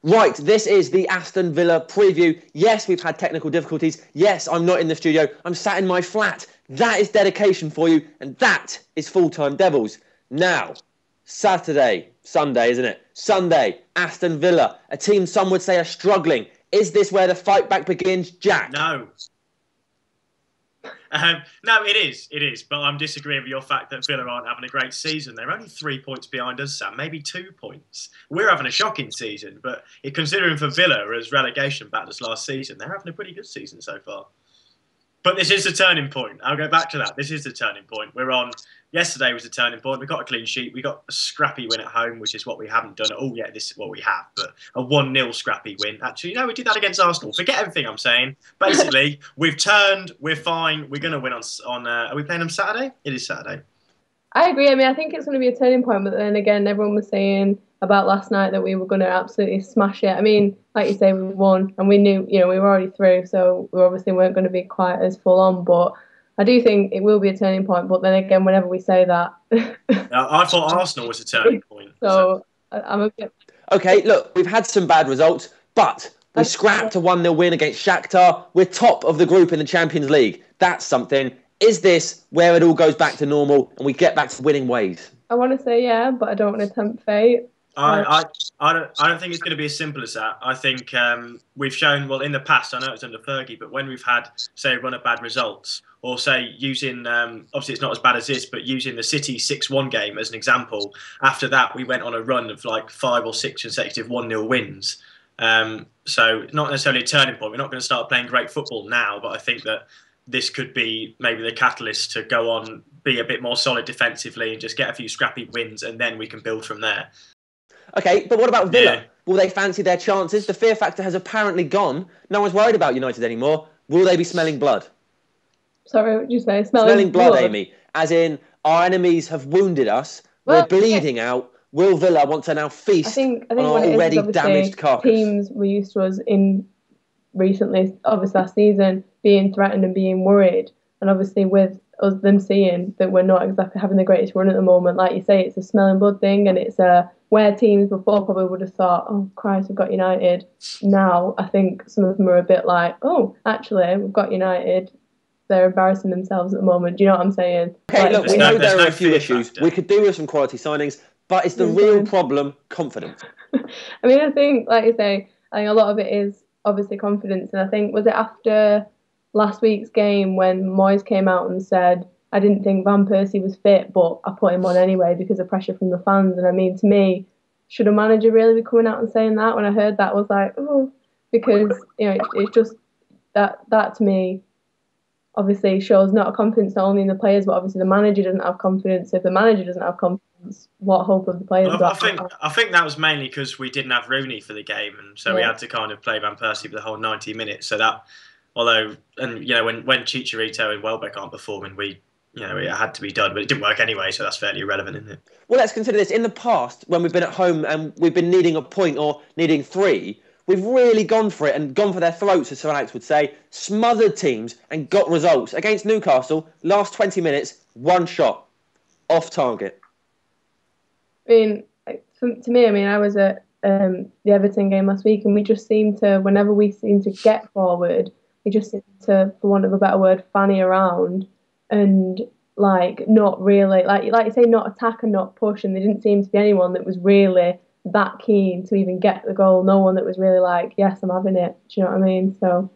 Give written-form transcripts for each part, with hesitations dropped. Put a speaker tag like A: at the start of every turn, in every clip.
A: Right, this is the Aston Villa preview. Yes, we've had technical difficulties. Yes, I'm not in the studio. I'm sat in my flat. That is dedication for you, and that is full-time Devils. Now, Sunday, isn't it? Sunday, Aston Villa, a team some would say are struggling. Is this where the fight back begins, Jack?
B: No. No, it is. But I'm disagreeing with your fact that Villa aren't having a great season. They're only 3 points behind us, Sam, maybe 2 points. We're having a shocking season, but considering for Villa as relegation battles last season, they're having a pretty good season so far. But this is the turning point. I'll go back to that. This is the turning point. Yesterday was the turning point. We got a clean sheet. We got a scrappy win at home, which is what we haven't done at all yet. This is what we have, but a 1-0 scrappy win. Actually, no, we did that against Arsenal. Forget everything I'm saying. Basically, we've turned. We're fine. We're going to win on are we playing on Saturday? It is Saturday.
C: I agree. I mean, I think it's going to be a turning point, but then again, everyone was saying about last night that we were going to absolutely smash it. I mean, like you say, we won, and we knew, we were already through, so we obviously weren't going to be quite as full on, but I do think it will be a turning point, but then again, whenever we say that...
B: I thought Arsenal was a turning point.
C: So I'm a bit...
A: Okay, look, we've had some bad results, but we scrapped a 1-0 win against Shakhtar. We're top of the group in the Champions League. That's something. Is this where it all goes back to normal and we get back to winning ways?
C: I want to say yeah, but I don't want to tempt fate.
B: I don't think it's going to be as simple as that. I think we've shown, well, in the past, I know it's under Fergie, but when we've had, say, a run of bad results, or say using, obviously it's not as bad as this, but using the City 6-1 game as an example, after that we went on a run of like 5 or 6 consecutive 1-0 wins. So not necessarily a turning point. We're not going to start playing great football now, but I think that this could be maybe the catalyst to go on, be a bit more solid defensively and just get a few scrappy wins, and then we can build from there.
A: Okay, but what about Villa? Yeah. Will they fancy their chances? The fear factor has apparently gone. No one's worried about United anymore. Will they be smelling blood?
C: Sorry, what did you say?
A: Smelling blood, Amy. As in, our enemies have wounded us. We're bleeding out. Will Villa want to now feast on our already damaged carcass?
C: Teams were used to us in recently, obviously last season, being threatened and being worried. And obviously with us, them seeing that we're not exactly having the greatest run at the moment, like you say, it's a smelling blood thing, and it's where teams before probably would have thought, oh Christ, we've got United. Now I think some of them are a bit like, oh, actually, we've got United. They're embarrassing themselves at the moment. Do you know what I'm saying?
A: Okay, look, we know there are a few issues. We could do with some quality signings, but it's the real problem, confidence.
C: I mean, I think, like you say, I think a lot of it is obviously confidence. And I think, was it after last week's game when Moyes came out and said, I didn't think Van Persie was fit, but I put him on anyway because of pressure from the fans. And I mean, to me, should a manager really be coming out and saying that? When I heard that, I was like, oh, because, it's just that to me obviously shows not a confidence not only in the players, but obviously the manager doesn't have confidence. If the manager doesn't have confidence, what hope of the players?
B: I think that was mainly because we didn't have Rooney for the game, and so we had to kind of play Van Persie for the whole 90 minutes. So that, although, and when Chicharito and Welbeck aren't performing, it had to be done, but it didn't work anyway, so that's fairly irrelevant, isn't it?
A: Well, let's consider this. In the past, when we've been at home and we've been needing a point or needing 3, we've really gone for it and gone for their throats, as Sir Alex would say, smothered teams and got results. Against Newcastle, last 20 minutes, 1 shot, off target.
C: I mean, to me, I was at the Everton game last week, and we just seemed to, whenever we seem to get forward, we just seem to, for want of a better word, fanny around and not really, like you say, not attack and not push. And there didn't seem to be anyone that was really that keen to even get the goal. No one that was really like, yes, I'm having it. Do you know what I mean? So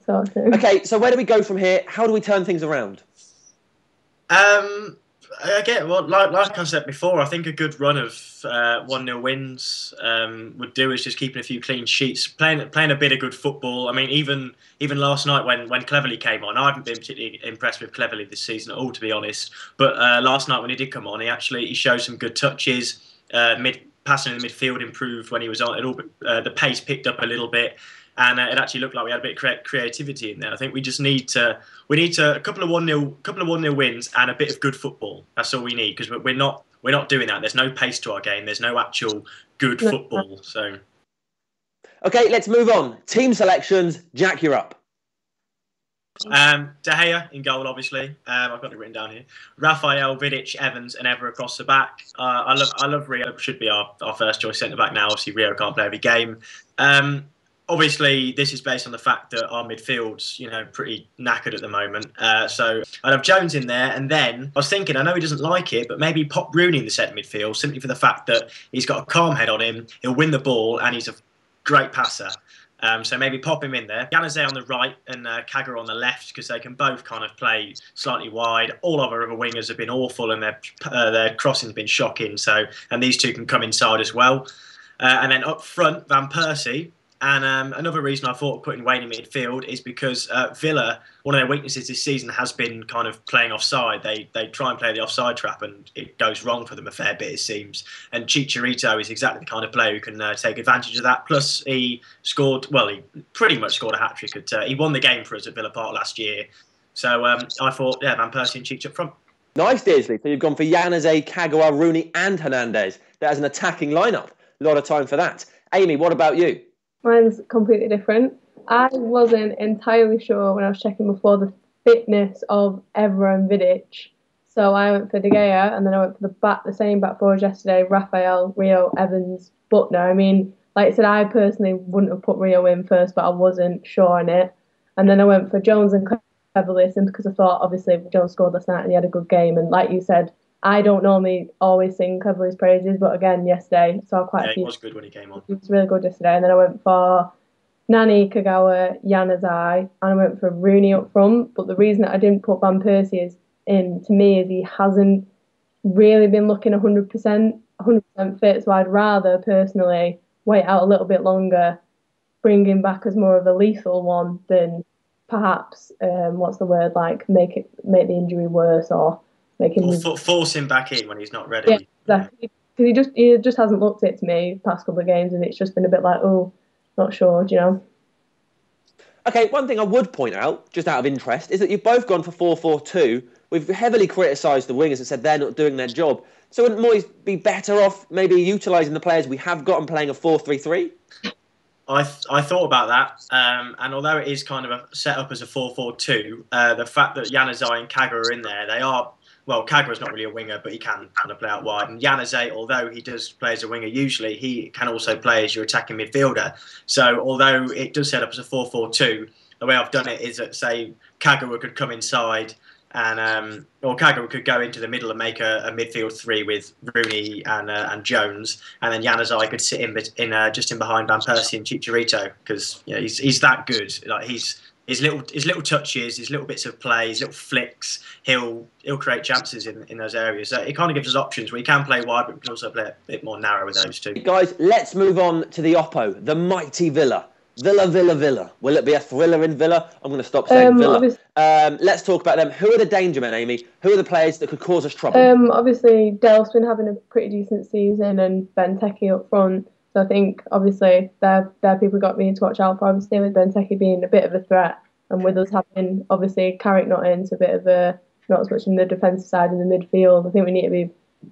A: okay, so where do we go from here? How do we turn things around?
B: Again, well, like I said before, I think a good run of 1-0 wins would do is just keeping a few clean sheets, playing a bit of good football. I mean, even last night when Cleverley came on, I haven't been particularly impressed with Cleverley this season at all, to be honest. But last night when he did come on, he showed some good touches. Passing in the midfield improved when he was on. The pace picked up a little bit. And it actually looked like we had a bit of creativity in there. I think we just need a couple of 1-0 wins and a bit of good football. That's all we need, because we're not doing that. There's no pace to our game. There's no actual good football. So,
A: okay, let's move on. Team selections. Jack, you're up.
B: De Gea in goal, obviously. I've got it written down here. Raphael, Vidic, Evans, and Ever across the back. I love Rio. Should be our first choice centre back now. Obviously, Rio can't play every game. Obviously, this is based on the fact that our midfield's, pretty knackered at the moment. So I'd have Jones in there, and then I was thinking, I know he doesn't like it, but maybe pop Rooney in the centre midfield simply for the fact that he's got a calm head on him. He'll win the ball, and he's a great passer. So maybe pop him in there. Januzaj on the right and Kaga on the left, because they can both kind of play slightly wide. All of our other wingers have been awful, and their crossing's been shocking. And these two can come inside as well. And then up front, Van Persie. And another reason I thought of putting Wayne in midfield is because Villa, one of their weaknesses this season has been kind of playing offside. They try and play the offside trap, and it goes wrong for them a fair bit, it seems. And Chicharito is exactly the kind of player who can take advantage of that. Plus, he pretty much scored a hat-trick. He won the game for us at Villa Park last year. So I thought, Van Persie and Cheech up front.
A: Nice, Dearsley. So you've gone for Januzaj, Kagawa, Rooney and Hernandez. That is an attacking lineup. A lot of time for that. Amy, what about you?
C: Mine's completely different. I wasn't entirely sure when I was checking before the fitness of Evra and Vidic. So I went for De Gea, and then I went for the same back four as yesterday, Raphael, Rio, Evans, Butner. I mean, like I said, I personally wouldn't have put Rio in first, but I wasn't sure on it. And then I went for Jones and Cleverley, because I thought, obviously, Jones scored last night and he had a good game. And like you said, I don't normally always sing Cleverley's praises, but again, yesterday, saw quite a few.
B: He was good when he came on.
C: He was really good yesterday. And then I went for Nani, Kagawa, Januzaj, and I went for Rooney up front. But the reason that I didn't put Van Persie in, to me, is he hasn't really been looking 100% fit. So I'd rather, personally, wait out a little bit longer, bring him back as more of a lethal one than perhaps, make the injury worse or make him...
B: Or force him back in when he's not ready.
C: Yeah, exactly. Because he just hasn't looked it to me the past couple of games, and it's just been a bit like, not sure, do you know?
A: Okay, one thing I would point out, just out of interest, is that you've both gone for 4-4-2. We've heavily criticised the wingers and said they're not doing their job. So wouldn't Moyes be better off maybe utilising the players we have got and playing a 4-3-3?
B: I thought about that, and although it is kind of set up as a 4-4-2, the fact that Januzaj and Kaga are in there, they are... Well, Kaga's not really a winger, but he can kind of play out wide. And Januzaj, although he does play as a winger usually, he can also play as your attacking midfielder. So although it does set up as a 4-4-2, the way I've done it is that, say, Kagawa could come inside, and or Kagawa could go into the middle and make a midfield three with Rooney and Jones, and then Januzaj could sit in just in behind Van Persie and Chicharito, because he's that good. Like his little touches, his little bits of play, his little flicks, he'll create chances in those areas. So it kind of gives us options where he can play wide, but we can also play a bit more narrow with those two.
A: Guys, let's move on to the Oppo, the mighty Villa. Villa. Will it be a thriller in Villa? I'm going to stop saying Villa. Let's talk about them. Who are the danger men, Amy? Who are the players that could cause us trouble?
C: Obviously, Delph's been having a pretty decent season, and Benteke up front. So I think, obviously, they're people got me to watch out for. Obviously, with Benteke being a bit of a threat, and with us having, obviously, Carrick not in, so a bit of a, not as much in the defensive side in the midfield. I think we need to be,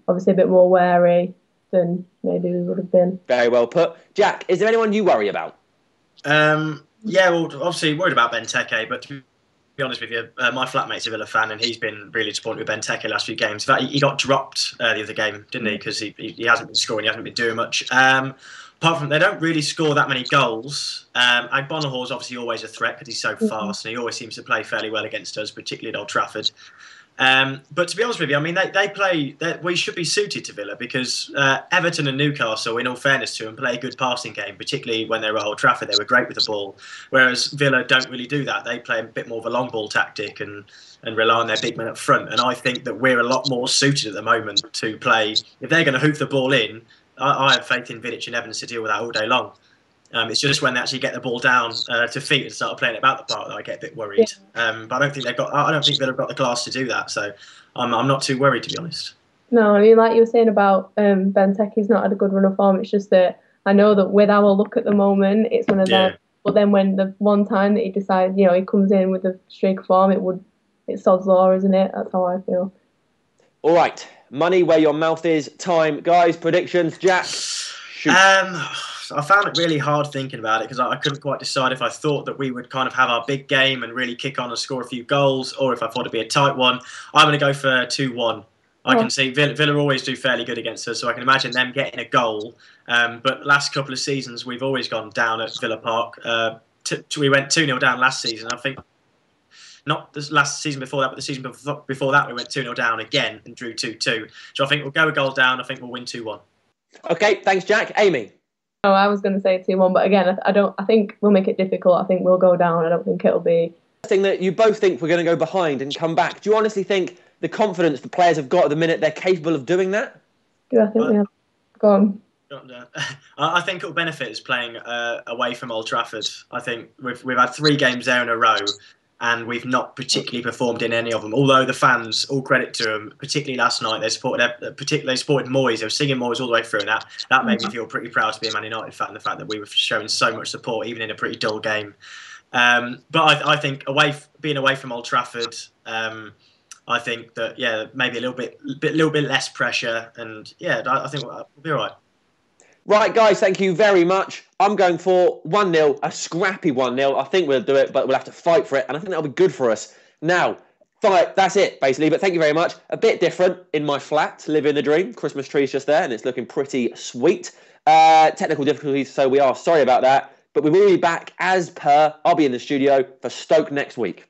C: obviously, a bit more wary than maybe we would have been.
A: Very well put. Jack, is there anyone you worry about?
B: Well, obviously worried about Benteke, but to be honest with you, my flatmate's a Villa fan, and he's been really disappointed with Benteke last few games. In fact, he got dropped the other game, didn't he? Because he hasn't been scoring, he hasn't been doing much. Apart from, they don't really score that many goals. Agbonahor's obviously always a threat because he's so fast, and he always seems to play fairly well against us, particularly at Old Trafford. But to be honest with you, I mean, we should be suited to Villa, because Everton and Newcastle, in all fairness to them, play a good passing game, particularly when they were at Old Trafford. They were great with the ball, whereas Villa don't really do that. They play a bit more of a long ball tactic and rely on their big men up front. And I think that we're a lot more suited at the moment to play. If they're going to hoof the ball in, I have faith in Vidic and Evans to deal with that all day long. It's just when they actually get the ball down to feet and start playing about the park that I get a bit worried. But I don't think they've got the class to do that. So I'm not too worried, to be honest.
C: No, I mean, like you were saying about Benteke's not had a good run of form. It's just that I know that with our look at the moment, it's one of them. But then when the one time that he decides, he comes in with a streak of form, it's sod's law, isn't it? That's how I feel.
A: All right, money where your mouth is. Time, guys. Predictions, Jack. Shoot.
B: I found it really hard thinking about it because I couldn't quite decide if I thought that we would kind of have our big game and really kick on and score a few goals, or if I thought it'd be a tight one. I'm going to go for 2-1. I can see Villa always do fairly good against us, so I can imagine them getting a goal. But last couple of seasons, we've always gone down at Villa Park. We went 2-0 down last season. I think not this last season before that, but the season before that, we went 2-0 down again and drew 2-2. So I think we'll go a goal down. I think we'll win 2-1.
A: Okay, thanks, Jack. Amy?
C: Oh, I was going to say 2-1, but again, I think we'll make it difficult. I think we'll go down. I don't think it'll be...
A: Thing that you both think we're going to go behind and come back. Do you honestly think the confidence the players have got at the minute, they're capable of doing that?
C: Do I think we have... Go on.
B: I think it'll benefit us playing away from Old Trafford. I think we've had 3 games there in a row, and we've not particularly performed in any of them. Although the fans, all credit to them, particularly last night, they supported Moyes. They were singing Moyes all the way through, and that made me feel pretty proud to be a Man United fan. The fact that we were showing so much support, even in a pretty dull game. But I think being away from Old Trafford, I think that maybe a little bit less pressure, and I think we'll be all right.
A: Right, guys, thank you very much. I'm going for 1-0, a scrappy 1-0. I think we'll do it, but we'll have to fight for it, and I think that'll be good for us. Now, that's it, basically, but thank you very much. A bit different in my flat, living the dream. Christmas tree's just there, and it's looking pretty sweet. Technical difficulties, so we are sorry about that, but we will be back as per. I'll be in the studio for Stoke next week.